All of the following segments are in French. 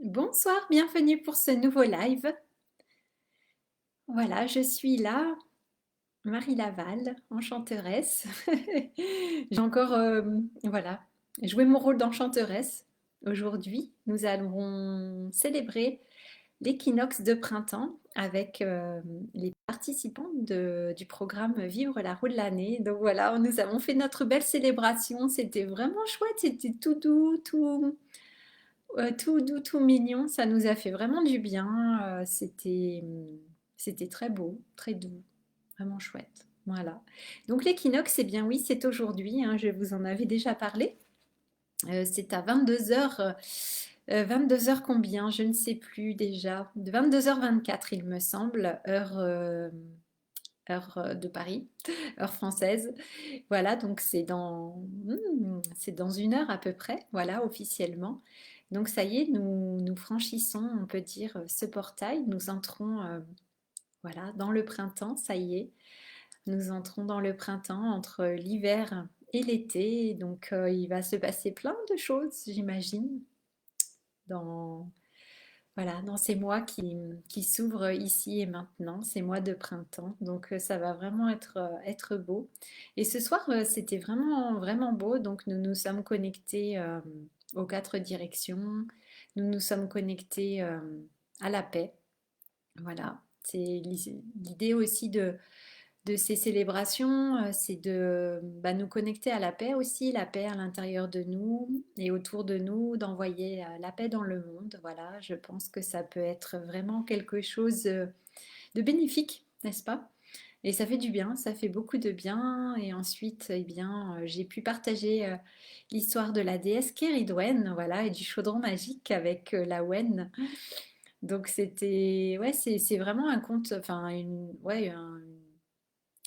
Bonsoir, bienvenue pour ce nouveau live. Voilà, je suis là, Marie Laval, enchanteresse. J'ai encore, voilà, joué mon rôle d'enchanteresse. Aujourd'hui, nous allons célébrer l'équinoxe de printemps avec les participants du programme Vivre la roue de l'année. Donc voilà, nous avons fait notre belle célébration. C'était vraiment chouette, c'était tout doux, tout doux, tout mignon, ça nous a fait vraiment du bien. C'était très beau, très doux, vraiment chouette. Voilà. Donc l'équinoxe, eh bien oui, c'est aujourd'hui, hein, je vous en avais déjà parlé. C'est à 22h, 22h combien? Je ne sais plus déjà. De 22h24, il me semble, heure de Paris, heure française. Voilà, donc c'est dans une heure à peu près, voilà, officiellement. Donc ça y est, nous franchissons, on peut dire, ce portail. Nous entrons, voilà, dans le printemps, ça y est. Nous entrons dans le printemps entre l'hiver et l'été. Donc il va se passer plein de choses, j'imagine, dans, voilà, dans ces mois qui s'ouvrent ici et maintenant, ces mois de printemps. Donc ça va vraiment être beau. Et ce soir, c'était vraiment, vraiment beau. Donc nous nous sommes connectés aux quatre directions. Nous nous sommes connectés à la paix. Voilà. C'est l'idée aussi de ces célébrations, c'est de nous connecter à la paix aussi, la paix à l'intérieur de nous et autour de nous, d'envoyer la paix dans le monde. Voilà, je pense que ça peut être vraiment quelque chose de bénéfique, n'est-ce pas? Et ça fait du bien, ça fait beaucoup de bien. Et ensuite, eh bien, j'ai pu partager l'histoire de la déesse Kéridwen, voilà, et du chaudron magique avec la Wen. Donc c'était, ouais, c'est vraiment un conte, enfin une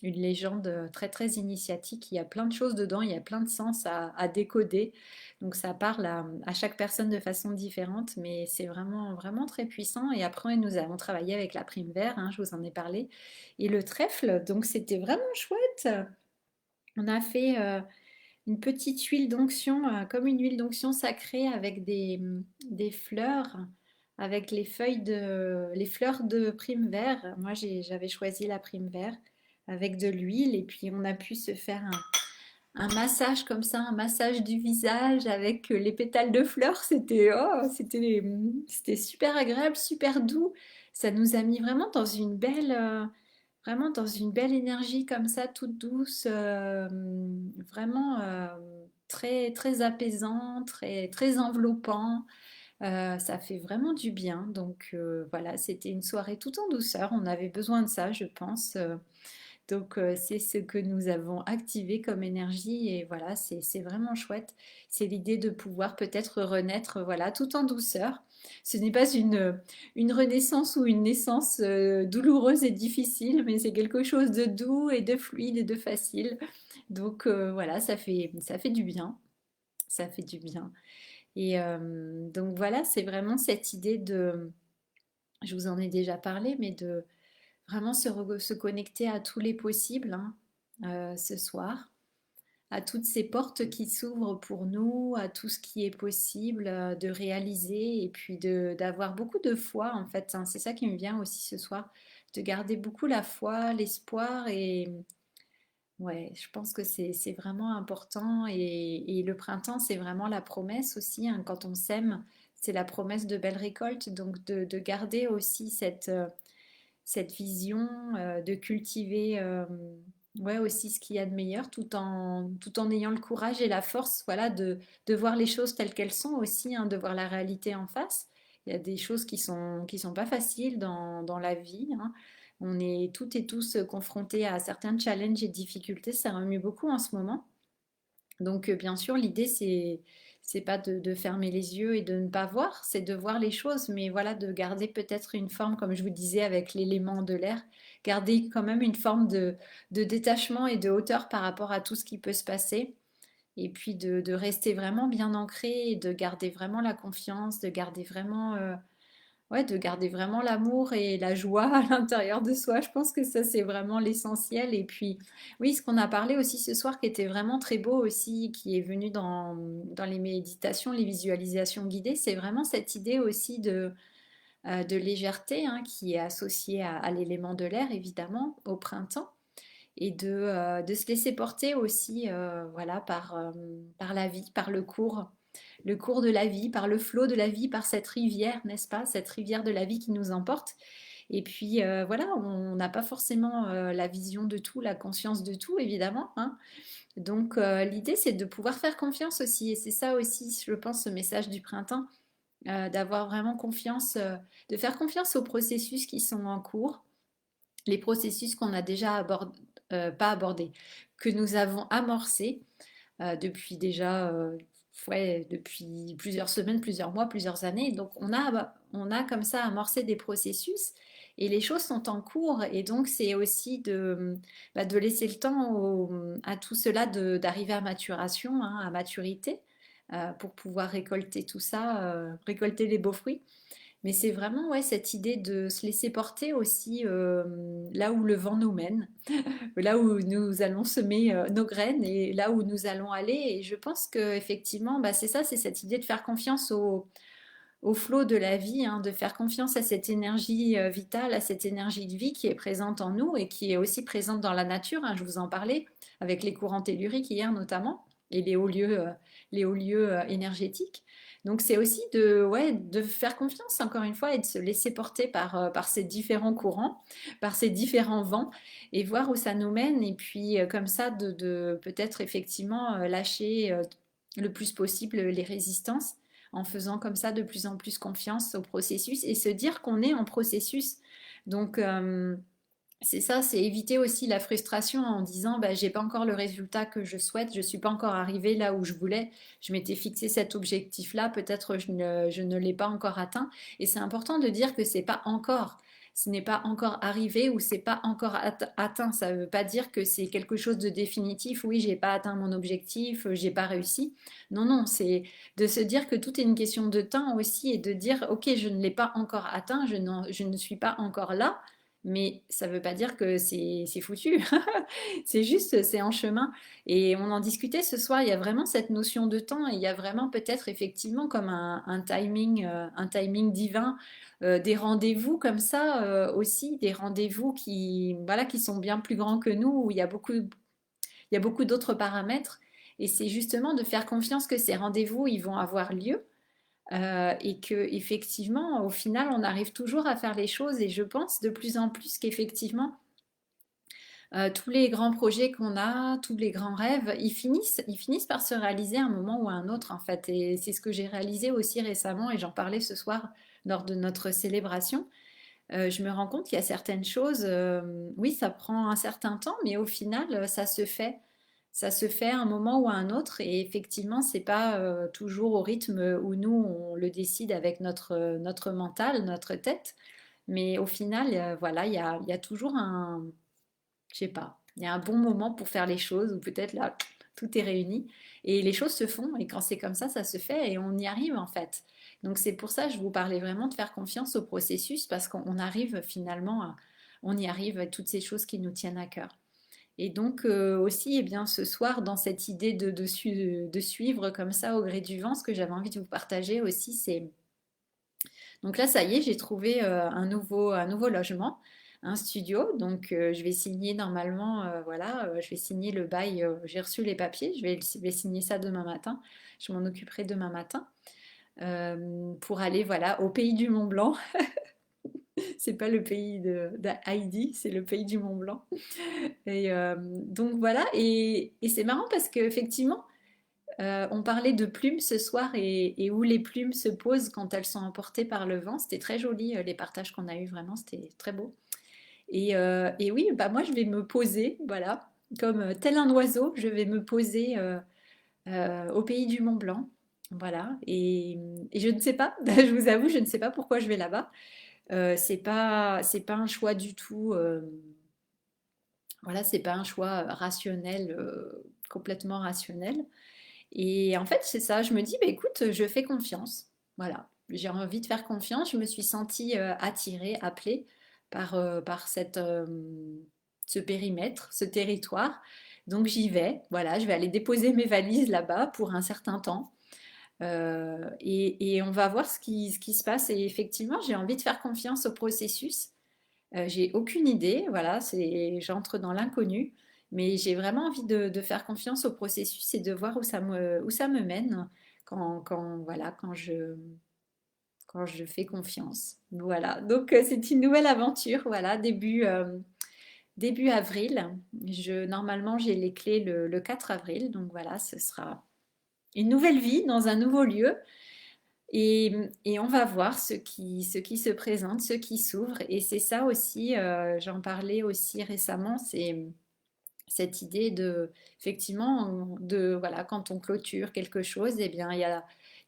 légende très très initiatique. Il y a plein de choses dedans, il y a plein de sens à décoder. Donc ça parle à chaque personne de façon différente, mais c'est vraiment vraiment très puissant. Et après, nous avons travaillé avec la prime vert, hein, je vous en ai parlé, et le trèfle. Donc c'était vraiment chouette. On a fait une petite huile d'onction, comme une huile d'onction sacrée avec des fleurs. Avec les fleurs de prime vert. Moi, j'avais choisi la prime vert avec de l'huile et puis on a pu se faire un massage comme ça, un massage du visage avec les pétales de fleurs. C'était super agréable, super doux. Ça nous a mis vraiment dans une belle énergie comme ça, toute douce, vraiment très très apaisant, très très enveloppant. Ça fait vraiment du bien. Donc voilà, c'était une soirée tout en douceur. On avait besoin de ça, je pense. Donc c'est ce que nous avons activé comme énergie et voilà, c'est vraiment chouette. C'est l'idée de pouvoir peut-être renaître, voilà, tout en douceur. Ce n'est pas une renaissance ou une naissance douloureuse et difficile, mais c'est quelque chose de doux et de fluide et de facile. Donc voilà, ça fait du bien. Ça fait du bien. Et donc voilà, c'est vraiment cette idée je vous en ai déjà parlé, mais de vraiment se connecter à tous les possibles, hein, ce soir, à toutes ces portes qui s'ouvrent pour nous, à tout ce qui est possible de réaliser et puis d'avoir beaucoup de foi en fait, hein. C'est ça qui me vient aussi ce soir, de garder beaucoup la foi, l'espoir et ouais, je pense que c'est vraiment important et le printemps c'est vraiment la promesse aussi, hein, quand on sème, c'est la promesse de belles récoltes, donc de garder aussi cette vision, de cultiver ouais, aussi ce qu'il y a de meilleur tout en ayant le courage et la force voilà, de voir les choses telles qu'elles sont aussi, hein, de voir la réalité en face. Il y a des choses qui sont pas faciles dans la vie, hein. On est toutes et tous confrontés à certains challenges et difficultés, ça remue beaucoup en ce moment. Donc, bien sûr, l'idée, c'est pas de fermer les yeux et de ne pas voir, c'est de voir les choses, mais voilà, de garder peut-être une forme, comme je vous disais, avec l'élément de l'air, garder quand même une forme de détachement et de hauteur par rapport à tout ce qui peut se passer, et puis de rester vraiment bien ancré et de garder vraiment la confiance, de garder vraiment ouais, de garder vraiment l'amour et la joie à l'intérieur de soi. Je pense que ça, c'est vraiment l'essentiel. Et puis, oui, ce qu'on a parlé aussi ce soir, qui était vraiment très beau aussi, qui est venu dans les méditations, les visualisations guidées, c'est vraiment cette idée aussi de légèreté, hein, qui est associée à l'élément de l'air, évidemment, au printemps. Et de se laisser porter aussi voilà, par la vie, par le cours de la vie, par le flot de la vie, par cette rivière, n'est-ce pas? Cette rivière de la vie qui nous emporte. Et puis voilà, on n'a pas forcément la vision de tout, la conscience de tout, évidemment, hein. Donc l'idée, c'est de pouvoir faire confiance aussi. Et c'est ça aussi, je pense, ce message du printemps, d'avoir vraiment confiance, de faire confiance aux processus qui sont en cours, les processus qu'on a déjà pas abordés, que nous avons amorcés depuis déjà ouais, depuis plusieurs semaines, plusieurs mois, plusieurs années. Donc on a comme ça amorcé des processus et les choses sont en cours. Et donc c'est aussi de laisser le temps à tout cela d'arriver à maturation, hein, à maturité, pour pouvoir récolter tout ça, récolter les beaux fruits. Mais c'est vraiment ouais, cette idée de se laisser porter aussi là où le vent nous mène, là où nous allons semer nos graines et là où nous allons aller. Et je pense que effectivement, bah, c'est ça, c'est cette idée de faire confiance au flot de la vie, hein, de faire confiance à cette énergie vitale, à cette énergie de vie qui est présente en nous et qui est aussi présente dans la nature, hein, je vous en parlais, avec les courants telluriques hier notamment, et les hauts lieux énergétiques. Donc c'est aussi ouais, de faire confiance encore une fois et de se laisser porter par ces différents courants, par ces différents vents et voir où ça nous mène. Et puis comme ça, de peut-être effectivement lâcher le plus possible les résistances en faisant comme ça de plus en plus confiance au processus et se dire qu'on est en processus. Donc c'est ça, c'est éviter aussi la frustration en disant bah, j'ai pas encore le résultat que je souhaite, je suis pas encore arrivé là où je voulais, je m'étais fixé cet objectif-là, peut-être je ne l'ai pas encore atteint. Et c'est important de dire que c'est pas encore. Ce n'est pas encore arrivé ou c'est pas encore atteint. Ça ne veut pas dire que c'est quelque chose de définitif. Oui, j'ai pas atteint mon objectif, j'ai pas réussi. Non, non, c'est de se dire que tout est une question de temps aussi et de dire ok, je ne l'ai pas encore atteint, je ne suis pas encore là, mais ça ne veut pas dire que c'est foutu. C'est juste, c'est en chemin. Et on en discutait ce soir, il y a vraiment cette notion de temps, et il y a vraiment peut-être effectivement comme un timing divin, des rendez-vous comme ça aussi, des rendez-vous qui, voilà, qui sont bien plus grands que nous, où il y a beaucoup d'autres paramètres. Et c'est justement de faire confiance que ces rendez-vous, ils vont avoir lieu et que effectivement, au final, on arrive toujours à faire les choses. Et je pense de plus en plus qu'effectivement, tous les grands projets qu'on a, tous les grands rêves, ils finissent par se réaliser à un moment ou à un autre, en fait. Et c'est ce que j'ai réalisé aussi récemment, et j'en parlais ce soir lors de notre célébration. Je me rends compte qu'il y a certaines choses, oui, ça prend un certain temps, mais au final, ça se fait. Ça se fait à un moment ou à un autre, et effectivement, c'est pas toujours au rythme où nous on le décide avec notre mental, notre tête, mais au final, voilà, il y a toujours je sais pas, il y a un bon moment pour faire les choses, ou peut-être là, tout est réuni, et les choses se font, et quand c'est comme ça se fait, et on y arrive en fait. Donc c'est pour ça que je vous parlais vraiment de faire confiance au processus, parce qu'on arrive finalement, on y arrive à toutes ces choses qui nous tiennent à cœur. Et donc aussi, eh bien, ce soir, dans cette idée de suivre comme ça au gré du vent, ce que j'avais envie de vous partager aussi, c'est donc là, ça y est, j'ai trouvé un nouveau logement, un studio. Donc je vais signer normalement, voilà, je vais signer le bail. J'ai reçu les papiers, je vais signer ça demain matin. Je m'en occuperai demain matin pour aller, voilà, au pays du Mont Blanc. C'est pas le pays d'Heidi, c'est le pays du Mont Blanc. Et donc voilà, et c'est marrant parce qu'effectivement, on parlait de plumes ce soir et où les plumes se posent quand elles sont emportées par le vent. C'était très joli, les partages qu'on a eus, vraiment, c'était très beau. Et oui, bah moi je vais me poser, voilà, comme tel un oiseau, je vais me poser au pays du Mont Blanc. Voilà, et je ne sais pas, je vous avoue, je ne sais pas pourquoi je vais là-bas. C'est pas un choix du tout. Voilà, c'est pas un choix rationnel, complètement rationnel. Et en fait, c'est ça, je me dis, bah, écoute, je fais confiance. Voilà. j'ai envie de faire confiance. Je me suis sentie attirée, appelée par ce périmètre, ce territoire. Donc j'y vais. Voilà, je vais aller déposer mes valises là-bas pour un certain temps. Et on va voir ce qui se passe. Et effectivement, j'ai envie de faire confiance au processus. J'ai aucune idée, voilà, j'entre dans l'inconnu, mais j'ai vraiment envie de faire confiance au processus et de voir où ça me mène voilà, quand je fais confiance. Voilà, donc c'est une nouvelle aventure, voilà, début avril. Normalement, j'ai les clés le 4 avril, donc voilà, ce sera une nouvelle vie dans un nouveau lieu. Et on va voir ce qui se présente, ce qui s'ouvre. Et c'est ça aussi, j'en parlais aussi récemment, c'est cette idée de, effectivement, de, voilà, quand on clôture quelque chose, eh bien, il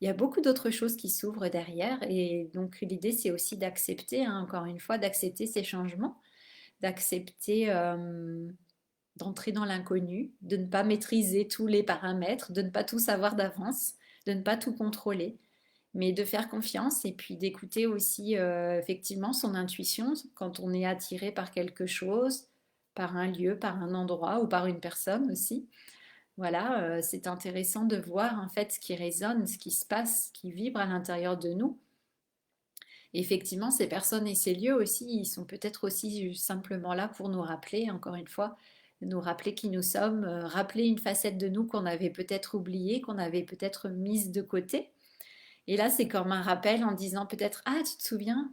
y a beaucoup d'autres choses qui s'ouvrent derrière. Et donc, l'idée, c'est aussi d'accepter, hein, encore une fois, d'accepter ces changements, d'accepter d'entrer dans l'inconnu, de ne pas maîtriser tous les paramètres, de ne pas tout savoir d'avance, de ne pas tout contrôler, mais de faire confiance et puis d'écouter aussi effectivement son intuition quand on est attiré par quelque chose, par un lieu, par un endroit ou par une personne aussi. Voilà, c'est intéressant de voir en fait ce qui résonne, ce qui se passe, ce qui vibre à l'intérieur de nous. Et effectivement, ces personnes et ces lieux aussi, ils sont peut-être aussi simplement là pour nous rappeler, encore une fois, nous rappeler qui nous sommes, rappeler une facette de nous qu'on avait peut-être oubliée, qu'on avait peut-être mise de côté. Et là, c'est comme un rappel en disant peut-être, ah, tu te souviens,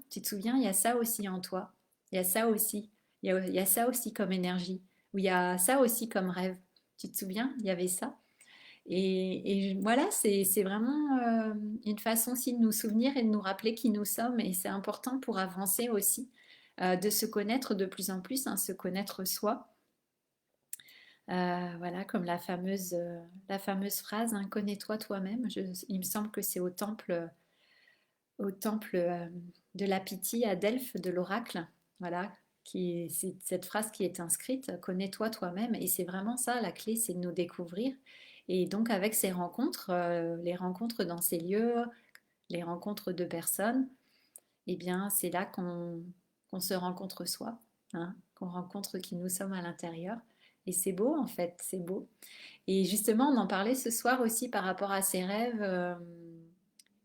il y a ça aussi en toi. Il y a ça aussi. Il y a ça aussi comme énergie. Ou il y a ça aussi comme rêve. Tu te souviens, il y avait ça. Et voilà, c'est vraiment une façon aussi de nous souvenir et de nous rappeler qui nous sommes. Et c'est important pour avancer aussi, de se connaître de plus en plus, hein, se connaître soi. Voilà, comme la fameuse phrase, hein, connais-toi toi-même. Il me semble que c'est au temple de la Pythie à Delphes de l'oracle. Voilà, c'est cette phrase qui est inscrite, connais-toi toi-même. Et c'est vraiment ça, la clé, c'est de nous découvrir. Et donc avec ces rencontres, les rencontres dans ces lieux, les rencontres de personnes, eh bien c'est là qu'on se rencontre soi, hein, qu'on rencontre qui nous sommes à l'intérieur. Et c'est beau en fait, c'est beau. Et justement, on en parlait ce soir aussi par rapport à ces rêves.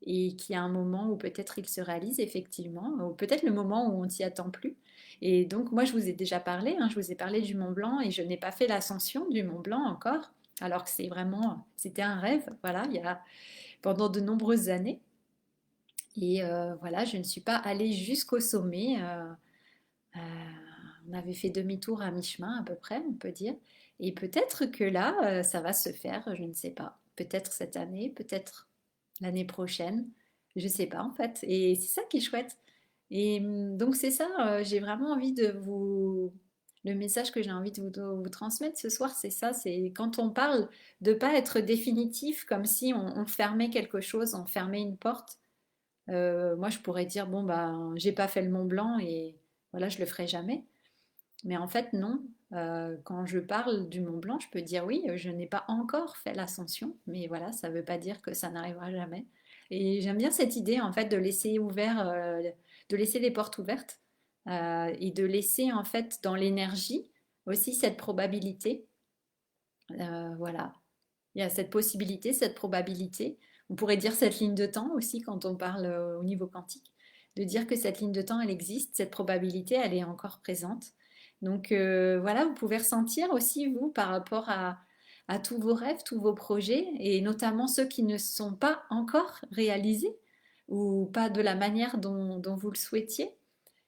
Et qu'il y a un moment où peut-être il se réalise effectivement, ou peut-être le moment où on s'y attend plus. Et donc moi je vous ai déjà parlé, hein, je vous ai parlé du Mont Blanc et je n'ai pas fait l'ascension du Mont Blanc encore, alors que c'était un rêve, voilà, il y a pendant de nombreuses années. Et voilà, je ne suis pas allée jusqu'au sommet. Euh, on avait fait demi-tour à mi-chemin à peu près, on peut dire. Et peut-être que là, ça va se faire, je ne sais pas. Peut-être cette année, peut-être l'année prochaine. Je sais pas en fait. Et c'est ça qui est chouette. Et donc c'est ça, j'ai vraiment envie de vous... Le message que j'ai envie de vous transmettre ce soir, c'est ça, c'est quand on parle de pas être définitif, comme si on fermait quelque chose, on fermait une porte. Moi, je pourrais dire, bon, bah, j'ai pas fait le Mont Blanc et voilà, je le ferai jamais. Mais en fait, non. Quand je parle du Mont Blanc, je peux dire oui, je n'ai pas encore fait l'ascension, mais voilà, ça ne veut pas dire que ça n'arrivera jamais. Et j'aime bien cette idée en fait de laisser les portes ouvertes et de laisser en fait dans l'énergie aussi cette probabilité. Voilà, il y a cette possibilité, cette probabilité. On pourrait dire cette ligne de temps aussi quand on parle au niveau quantique, de dire que cette ligne de temps, elle existe, cette probabilité, elle est encore présente. Donc voilà, vous pouvez ressentir aussi, vous, par rapport à tous vos rêves, tous vos projets, et notamment ceux qui ne sont pas encore réalisés ou pas de la manière dont vous le souhaitiez.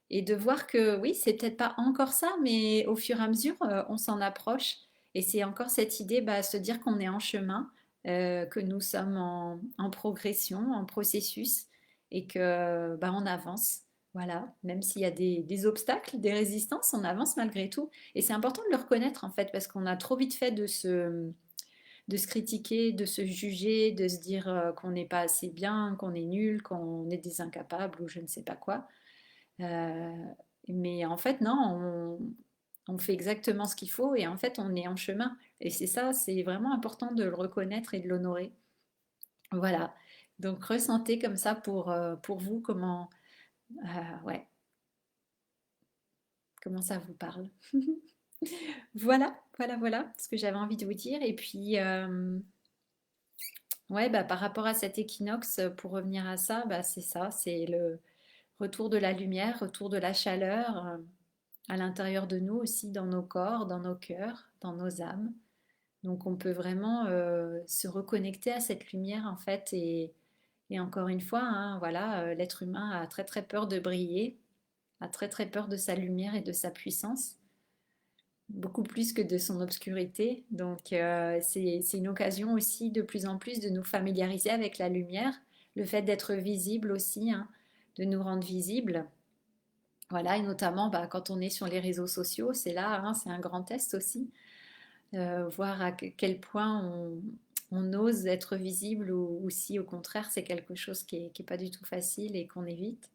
Et de voir que oui, c'est peut-être pas encore ça, mais au fur et à mesure, on s'en approche. Et c'est encore cette idée, bah, se dire qu'on est en chemin, que nous sommes en progression, en processus, et que bah, on avance. Voilà, même s'il y a des obstacles, des résistances, on avance malgré tout. Et c'est important de le reconnaître en fait, parce qu'on a trop vite fait de se critiquer, de se juger, de se dire qu'on n'est pas assez bien, qu'on est nul, qu'on est des incapables ou je ne sais pas quoi. Euh, mais en fait, non, on fait exactement ce qu'il faut et en fait, on est en chemin. Et c'est ça, c'est vraiment important de le reconnaître et de l'honorer. Voilà. Donc ressentez comme ça pour vous comment, ouais, comment ça vous parle. Voilà, voilà, voilà ce que j'avais envie de vous dire. Et puis, ouais, bah, par rapport à cet équinoxe, pour revenir à ça, bah, c'est ça, c'est le retour de la lumière, retour de la chaleur à l'intérieur de nous aussi, dans nos corps, dans nos cœurs, dans nos âmes. Donc on peut vraiment se reconnecter à cette lumière en fait. Et encore une fois, hein, voilà, l'être humain a très très peur de briller, a très très peur de sa lumière et de sa puissance, beaucoup plus que de son obscurité. Donc c'est une occasion aussi de plus en plus de nous familiariser avec la lumière, le fait d'être visible aussi, hein, de nous rendre visibles. Voilà, et notamment bah, quand on est sur les réseaux sociaux, c'est là, hein, c'est un grand test aussi, voir à quel point on ose être visible ou si au contraire c'est quelque chose qui est pas du tout facile et qu'on évite.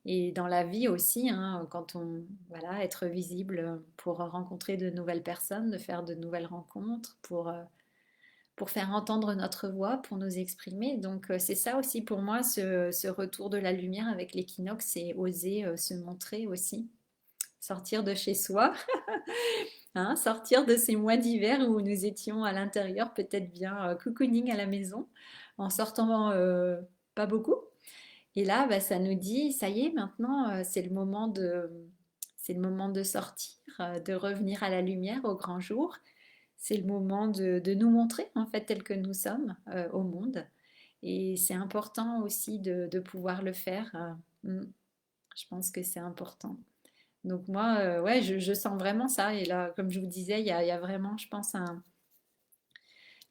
Et dans la vie aussi, hein, quand on, voilà, être visible pour rencontrer de nouvelles personnes, de faire de nouvelles rencontres, pour faire entendre notre voix, pour nous exprimer. Donc c'est ça aussi pour moi, ce retour de la lumière avec l'équinoxe, c'est oser se montrer aussi, sortir de chez soi, hein, sortir de ces mois d'hiver où nous étions à l'intérieur, peut-être bien cocooning à la maison, en sortant pas beaucoup. Et là, bah, ça nous dit, ça y est, maintenant, c'est le moment de sortir, de revenir à la lumière au grand jour. C'est le moment de nous montrer, en fait, tel que nous sommes au monde. Et c'est important aussi de pouvoir le faire. Je pense que c'est important. Donc moi, ouais, je sens vraiment ça. Et là, comme je vous disais, il y a vraiment, je pense,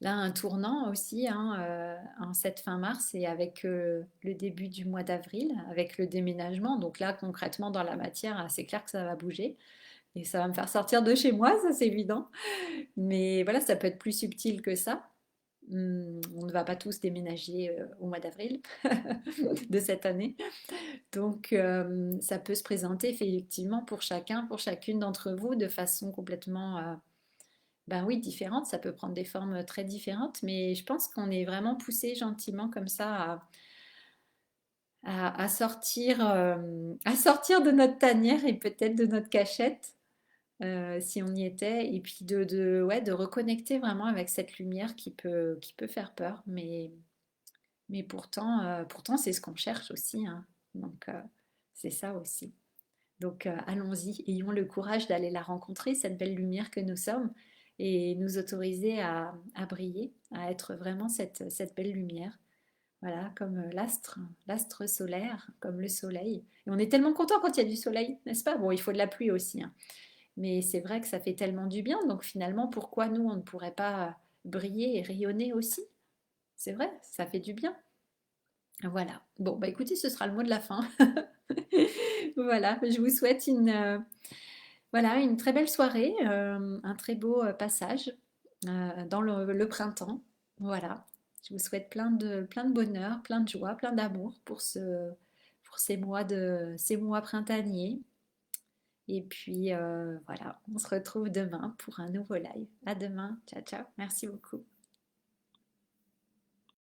là, un tournant aussi hein, en cette fin mars et avec le début du mois d'avril, avec le déménagement. Donc là, concrètement, dans la matière, c'est clair que ça va bouger et ça va me faire sortir de chez moi, ça c'est évident. Mais voilà, ça peut être plus subtil que ça. On ne va pas tous déménager au mois d'avril de cette année. Donc, ça peut se présenter effectivement pour chacun, pour chacune d'entre vous de façon complètement ben oui, différentes, ça peut prendre des formes très différentes, mais je pense qu'on est vraiment poussé gentiment comme ça à sortir de notre tanière et peut-être de notre cachette, si on y était, et puis ouais, de reconnecter vraiment avec cette lumière qui peut faire peur, mais pourtant c'est ce qu'on cherche aussi, hein. Donc c'est ça aussi. Donc allons-y, ayons le courage d'aller la rencontrer, cette belle lumière que nous sommes, et nous autoriser à briller, à être vraiment cette belle lumière. Voilà, comme l'astre solaire, comme le soleil. Et on est tellement content quand il y a du soleil, n'est-ce pas? Bon, il faut de la pluie aussi, hein. Mais c'est vrai que ça fait tellement du bien. Donc finalement, pourquoi nous, on ne pourrait pas briller et rayonner aussi? C'est vrai, ça fait du bien. Voilà. Bon, bah écoutez, ce sera le mot de la fin. Voilà, je vous souhaite voilà, une très belle soirée, un très beau passage dans le printemps. Voilà, je vous souhaite plein de bonheur, plein de joie, plein d'amour pour ces mois printaniers. Et puis voilà, on se retrouve demain pour un nouveau live. À demain, ciao ciao, merci beaucoup.